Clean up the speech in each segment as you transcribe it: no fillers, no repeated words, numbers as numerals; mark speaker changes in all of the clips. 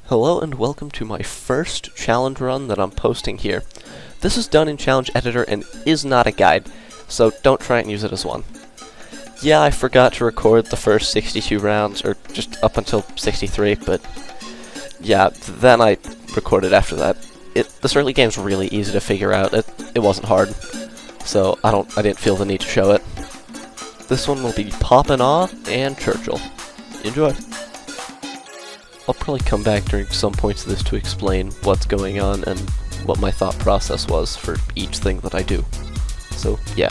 Speaker 1: Hello and welcome to my first challenge run that I'm posting here. This is done in Challenge Editor and is not a guide, so don't try and use it as one. Yeah, I forgot to record the first 62 rounds, or just up until 63, but yeah, then I recorded after that. This early game's really easy to figure out. It wasn't hard, so I didn't feel the need to show it. This one will be Poppin' Aw and Churchill. Enjoy! I'll probably come back during some points of this to explain what's going on and what my thought process was for each thing that I do. So, yeah.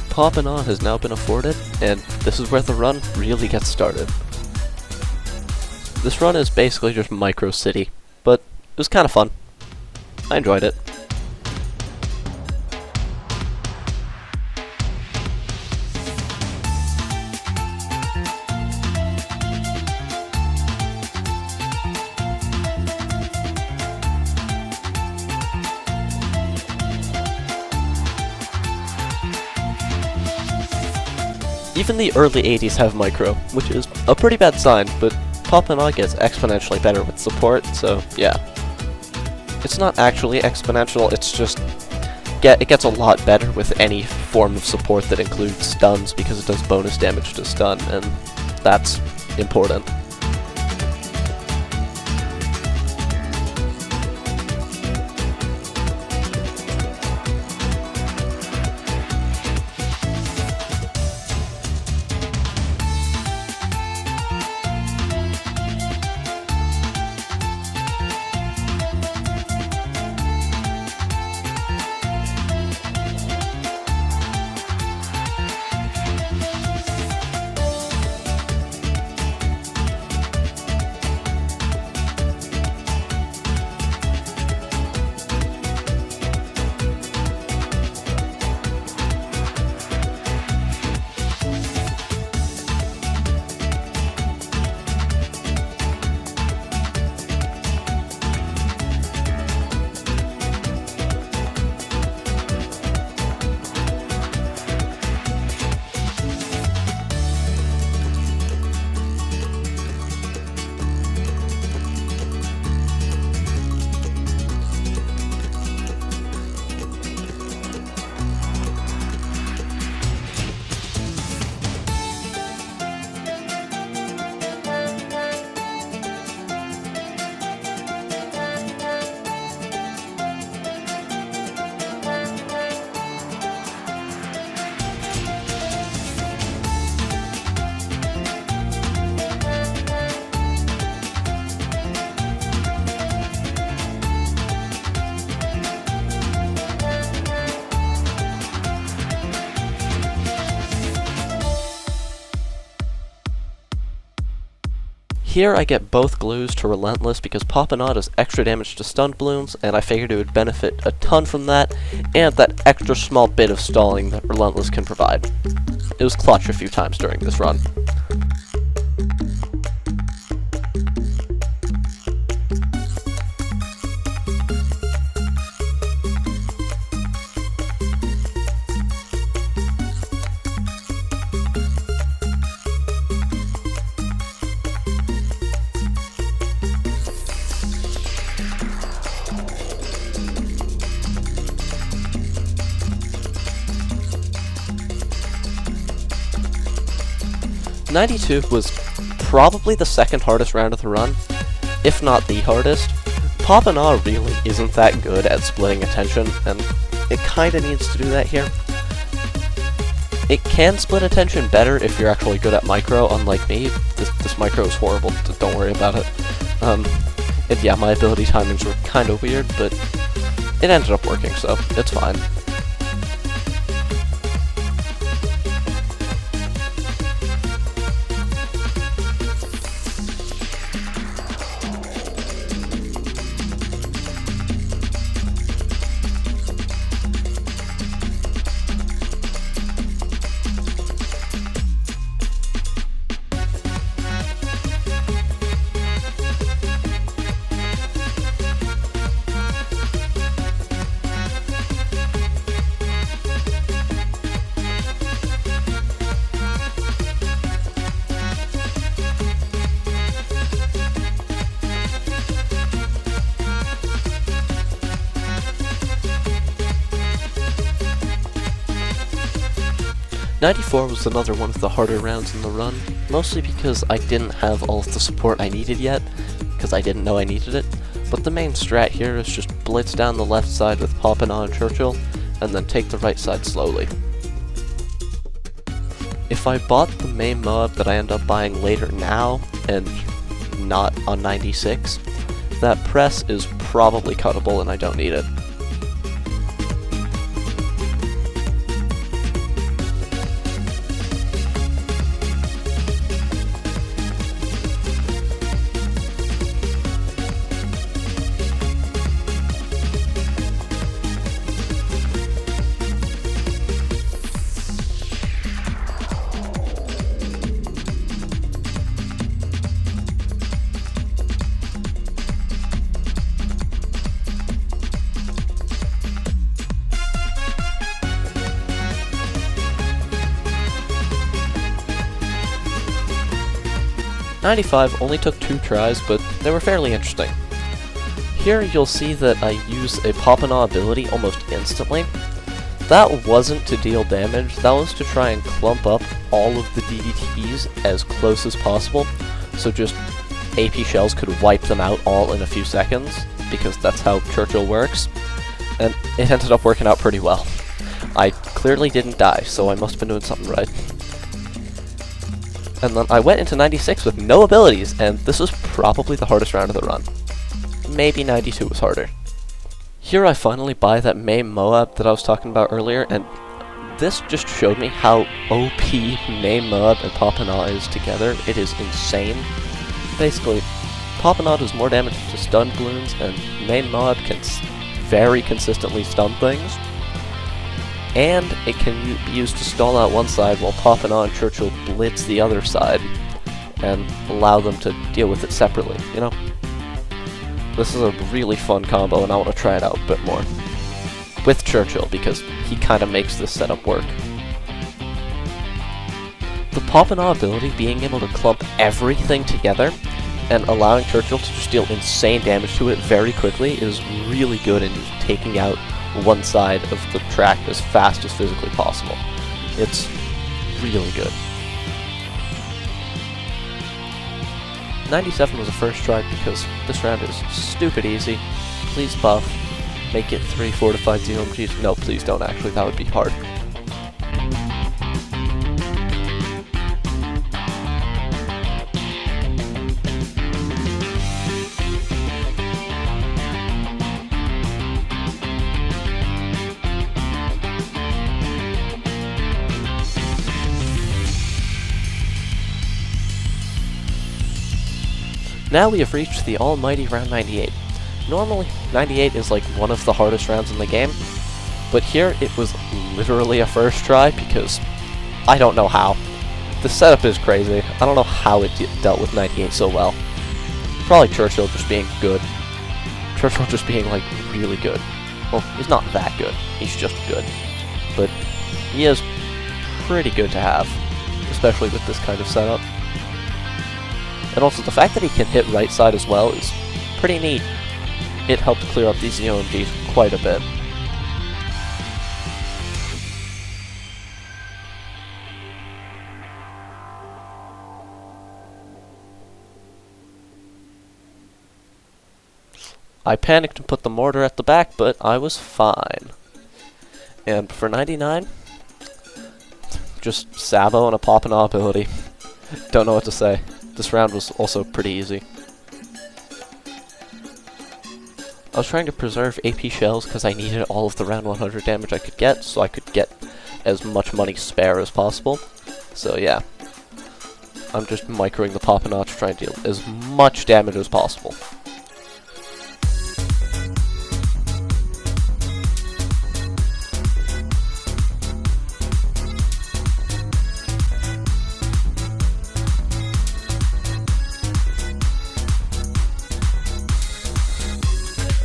Speaker 1: Poppin' Aw has now been afforded, and this is where the run really gets started. This run is basically just Micro City, but it was kind of fun. I enjoyed it. Even the early 80s have micro, which is a pretty bad sign, but Poppin' Aw gets exponentially better with support, so yeah. It's not actually exponential, it's just it gets a lot better with any form of support that includes stuns because it does bonus damage to stun, and that's important. Here I get both glues to Relentless because Poppin' Aw does extra damage to stunned Bloons, and I figured it would benefit a ton from that, and that extra small bit of stalling that Relentless can provide. It was clutch a few times during this run. 92 was probably the second hardest round of the run, if not the hardest. Pop and Aw really isn't that good at splitting attention, and it kinda needs to do that here. It can split attention better if you're actually good at micro, unlike me. This micro is horrible, don't worry about it. And yeah, my ability timings were kinda weird, but it ended up working, so it's fine. '94 was another one of the harder rounds in the run, mostly because I didn't have all of the support I needed yet, because I didn't know I needed it, but the main strat here is just blitz down the left side with Pop and Aw and Churchill, and then take the right side slowly. If I bought the main Moab that I end up buying later now, and not on 96, that press is probably cuttable and I don't need it. '95 only took 2 tries, but they were fairly interesting. Here you'll see that I use a Pop and Aw ability almost instantly. That wasn't to deal damage, that was to try and clump up all of the DDTs as close as possible, so just AP shells could wipe them out all in a few seconds, because that's how Churchill works, and it ended up working out pretty well. I clearly didn't die, so I must have been doing something right. And then I went into 96 with no abilities, and this was probably the hardest round of the run. Maybe 92 was harder. Here I finally buy that main Moab that I was talking about earlier, and this just showed me how OP main Moab and Pop and Aw is together. It is insane. Basically, Pop and Aw does more damage to stunned Bloons, and main Moab can very consistently stun things. And it can be used to stall out one side while Pop and Aw and Churchill blitz the other side and allow them to deal with it separately, you know? This is a really fun combo and I want to try it out a bit more. With Churchill, because he kind of makes this setup work. The Pop and Aw ability being able to clump everything together and allowing Churchill to just deal insane damage to it very quickly is really good in taking out one side of the track as fast as physically possible. It's really good. 97 was a first try because this round is stupid easy. Please buff. Make it 3 fortified DOMGs. No, please don't actually, that would be hard. Now we have reached the almighty round 98. Normally, 98 is like one of the hardest rounds in the game, but here it was literally a first try because I don't know how. The setup is crazy. I don't know how it dealt with 98 so well. Probably Churchill just being good. Churchill just being like really good. Well, he's not that good, he's just good. But he is pretty good to have, especially with this kind of setup. And also the fact that he can hit right side as well is pretty neat. It helped clear up these OMGs quite a bit. I panicked and put the mortar at the back, but I was fine. And for 99, just Sabo and a Pop-and-Aw ability. Don't know what to say. This round was also pretty easy. I was trying to preserve AP shells because I needed all of the round 100 damage I could get, so I could get as much money spare as possible. So yeah. I'm just microing the Pop-and-Aw to try and deal as much damage as possible.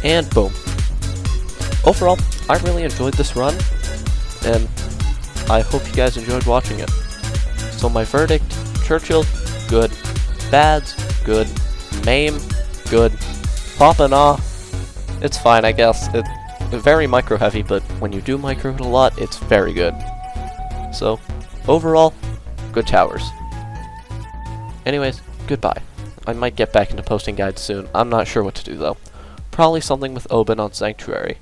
Speaker 1: And boom. Overall, I really enjoyed this run, and I hope you guys enjoyed watching it. So my verdict, Churchill, good. Bads, good. Mame, good. Pop-and-Aw, it's fine, I guess. It's very micro-heavy, but when you do micro it a lot, it's very good. So, overall, good towers. Anyways, goodbye. I might get back into posting guides soon. I'm not sure what to do, though. Probably something with Obyn on Sanctuary.